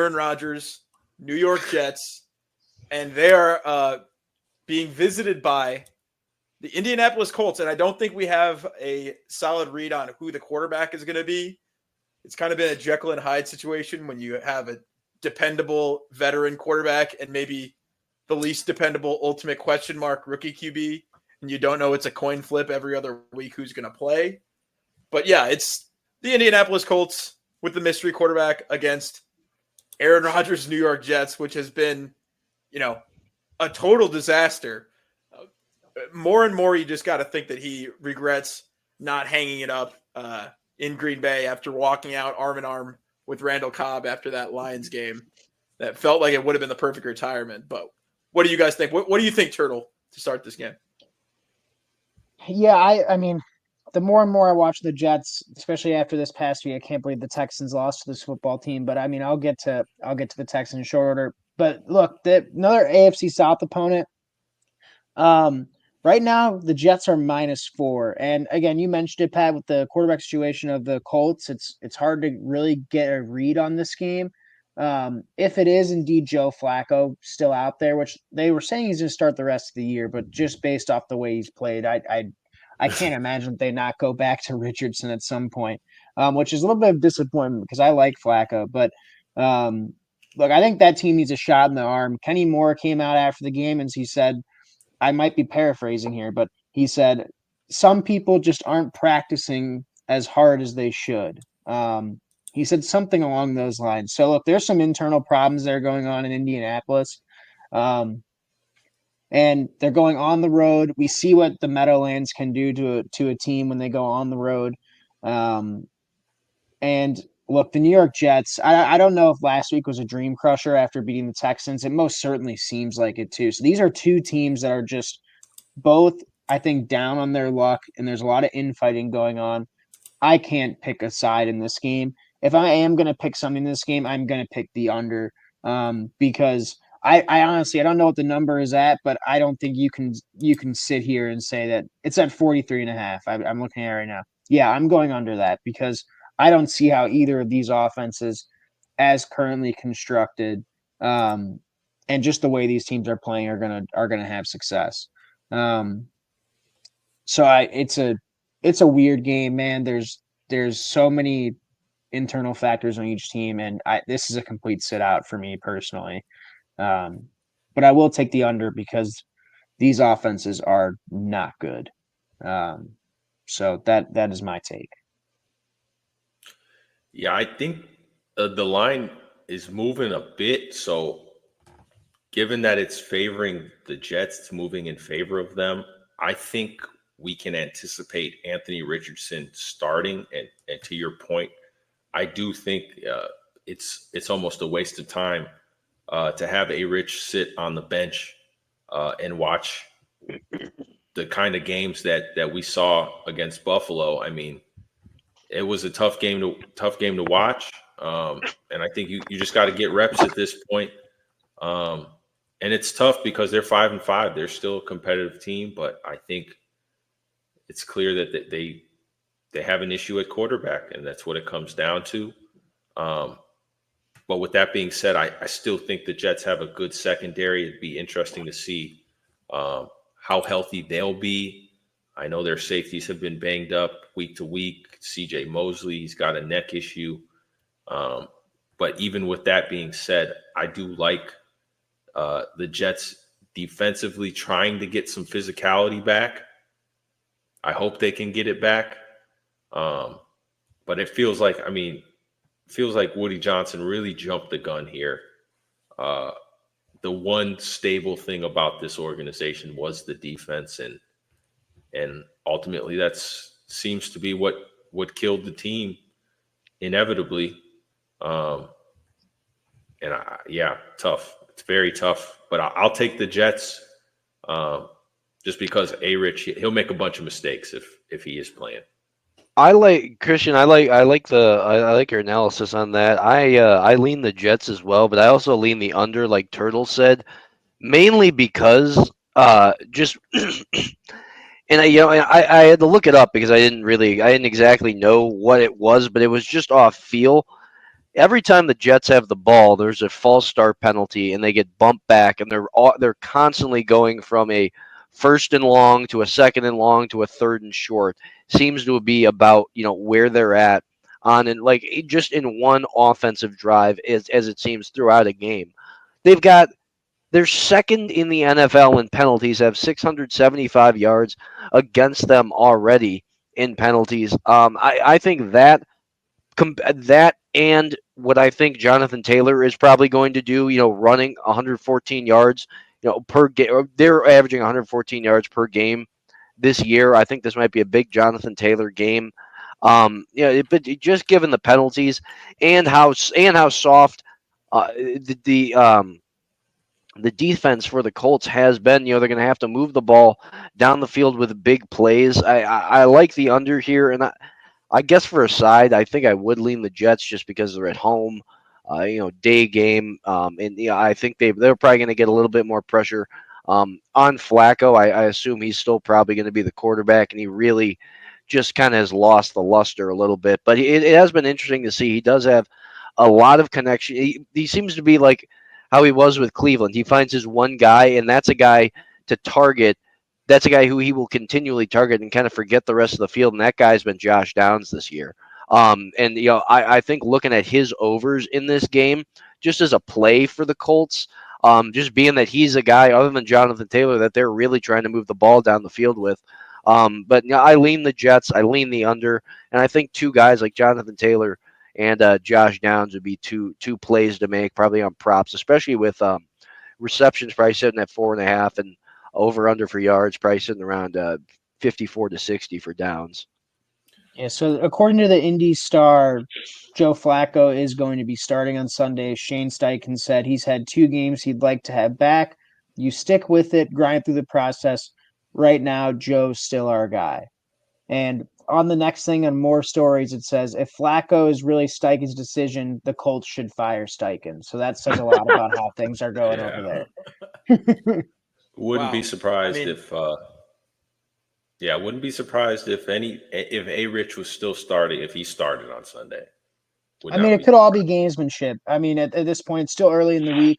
Aaron Rodgers, New York Jets, and they are being visited by the Indianapolis Colts. And I don't think we have a solid read on who the quarterback is going to be. It's kind of been a Jekyll and Hyde situation when you have a dependable veteran quarterback and maybe the least dependable ultimate question mark rookie QB, and you don't know, it's a coin flip every other week who's going to play. But yeah, it's the Indianapolis Colts with the mystery quarterback against Aaron Rodgers' New York Jets, which has been, a total disaster. More and more, you just got to think that he regrets not hanging it up in Green Bay after walking out arm in arm with Randall Cobb after that Lions game. That felt like it would have been the perfect retirement. But what do you guys think? What do you think, Turtle, to start this game? Yeah, I mean, the more and more I watch the Jets, especially after this past week, I can't believe the Texans lost to this football team. But I mean, I'll get to the Texans in short order. But look, another AFC South opponent. Right now the Jets are -4, and again, you mentioned it, Pat, with the quarterback situation of the Colts. It's hard to really get a read on this game. If it is indeed Joe Flacco still out there, which they were saying he's going to start the rest of the year, but just based off the way he's played, I can't imagine they not go back to Richardson at some point, which is a little bit of disappointment because I like Flacco. But look, I think that team needs a shot in the arm. Kenny Moore came out after the game and he said, I might be paraphrasing here, but he said, some people just aren't practicing as hard as they should. He said something along those lines. So look, there's some internal problems that are going on in Indianapolis. And they're going on the road. We see what the Meadowlands can do to a team when they go on the road. And look, the New York Jets, I don't know if last week was a dream crusher after beating the Texans. It most certainly seems like it too. So these are two teams that are just both, I think, down on their luck, and there's a lot of infighting going on. I can't pick a side in this game. If I am going to pick something in this game, I'm going to pick the under because I honestly, I don't know what the number is at, but I don't think you can sit here and say that it's at 43.5. I'm looking at it right now. Yeah, I'm going under that because I don't see how either of these offenses, as currently constructed, and just the way these teams are playing, are gonna have success. So it's a weird game, man. There's so many internal factors on each team, and this is a complete sit out for me personally. But I will take the under because these offenses are not good. So that is my take. Yeah, I think the line is moving a bit. So given that it's favoring the Jets, it's moving in favor of them. I think we can anticipate Anthony Richardson starting. And to your point, I do think it's almost a waste of time to have A-Rich sit on the bench and watch the kind of games that we saw against Buffalo. I mean, it was a tough game to watch, and I think you just got to get reps at this point. And it's tough because they're 5-5. They're still a competitive team, but I think it's clear that they have an issue at quarterback, and that's what it comes down to. But with that being said, I still think the Jets have a good secondary. It'd be interesting to see how healthy they'll be. I know their safeties have been banged up week to week. CJ Mosley, he's got a neck issue. But even with that being said, I do like the Jets defensively trying to get some physicality back. I hope they can get it back. But it feels like Woody Johnson really jumped the gun here. The one stable thing about this organization was the defense, and ultimately that seems to be what killed the team inevitably. Tough. It's very tough. But I'll take the Jets just because A-Rich, he'll make a bunch of mistakes if he is playing. I like Christian. I like your analysis on that. I lean the Jets as well, but I also lean the under, like Turtle said, mainly because just and I had to look it up because I didn't exactly know what it was, but it was just off feel. every time the Jets have the ball, there's a false start penalty, and they get bumped back, and they're constantly going from a first and long to a second and long to a third and short. Seems to be about where they're at on and like just in one offensive drive as it seems throughout a game. They've got they're second in the NFL in penalties, have 675 yards against them already in penalties. I think that and what I think Jonathan Taylor is probably going to do, running 114 yards, per game. They're averaging 114 yards per game this year. I think this might be a big Jonathan Taylor game. But just given the penalties and how soft the defense for the Colts has been. They're going to have to move the ball down the field with big plays. I like the under here, and I guess for a side, I think I would lean the Jets just because they're at home, day game, and I think they're probably going to get a little bit more pressure on Flacco. I assume he's still probably going to be the quarterback, and he really just kind of has lost the luster a little bit. But it has been interesting to see. He does have a lot of connection. He seems to be like how he was with Cleveland. He finds his one guy, and that's a guy to target. That's a guy who he will continually target and kind of forget the rest of the field. And that guy's been Josh Downs this year. And I think looking at his overs in this game, just as a play for the Colts, just being that he's a guy other than Jonathan Taylor that they're really trying to move the ball down the field with. But I lean the Jets, I lean the under, and I think two guys like Jonathan Taylor and Josh Downs would be two plays to make, probably on props, especially with receptions probably sitting at 4.5 and over under for yards probably sitting around 54 to 60 for Downs. Yeah, so according to the Indy Star, Joe Flacco is going to be starting on Sunday. Shane Steichen said he's had 2 games he'd like to have back. You stick with it, grind through the process. Right now, Joe's still our guy. And on the next thing, on more stories, it says if Flacco is really Steichen's decision, the Colts should fire Steichen. So that says a lot about how things are going over there. Wouldn't be Wow. surprised I mean- if I wouldn't be surprised if A Rich was still starting if he started on Sunday. Would I not mean, it be could all be surprised. gamesmanship. I mean, at this point, it's still early in the week.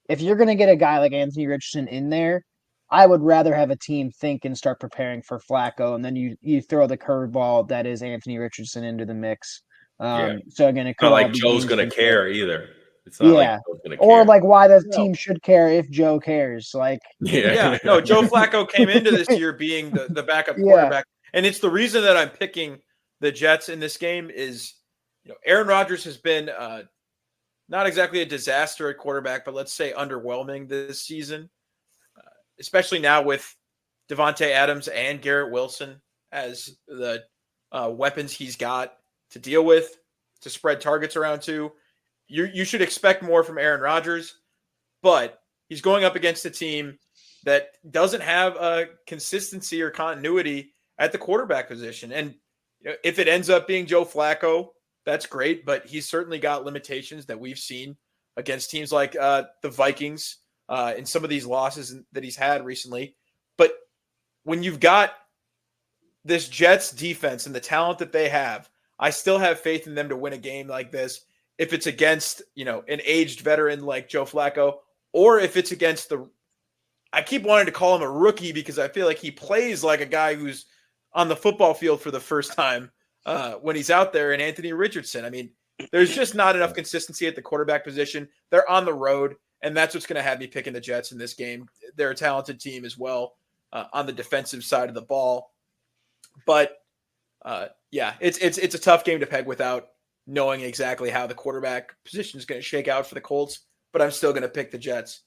If you're going to get a guy like Anthony Richardson in there, I would rather have a team think and start preparing for Flacco, and then you throw the curveball that is Anthony Richardson into the mix. Yeah. So again, it It's could not all like be Joe's gonna gamesmanship. care either. It's not like Yeah, Joe's gonna or care. like why the No. team should care if Joe cares. Like, Yeah, no, Joe Flacco came into this year being the backup Yeah. quarterback. And it's the reason that I'm picking the Jets in this game is, Aaron Rodgers has been not exactly a disaster at quarterback, but let's say underwhelming this season, especially now with Devontae Adams and Garrett Wilson as the weapons he's got to deal with, to spread targets around to. You should expect more from Aaron Rodgers, but he's going up against a team that doesn't have a consistency or continuity at the quarterback position. And if it ends up being Joe Flacco, that's great, but he's certainly got limitations that we've seen against teams like the Vikings in some of these losses that he's had recently. But when you've got this Jets defense and the talent that they have, I still have faith in them to win a game like this. If it's against, an aged veteran like Joe Flacco, or if it's against I keep wanting to call him a rookie because I feel like he plays like a guy who's on the football field for the first time when he's out there, and Anthony Richardson. I mean, there's just not enough consistency at the quarterback position. They're on the road, and that's what's going to have me picking the Jets in this game. They're a talented team as well on the defensive side of the ball. But it's a tough game to peg without knowing exactly how the quarterback position is going to shake out for the Colts. But I'm still going to pick the Jets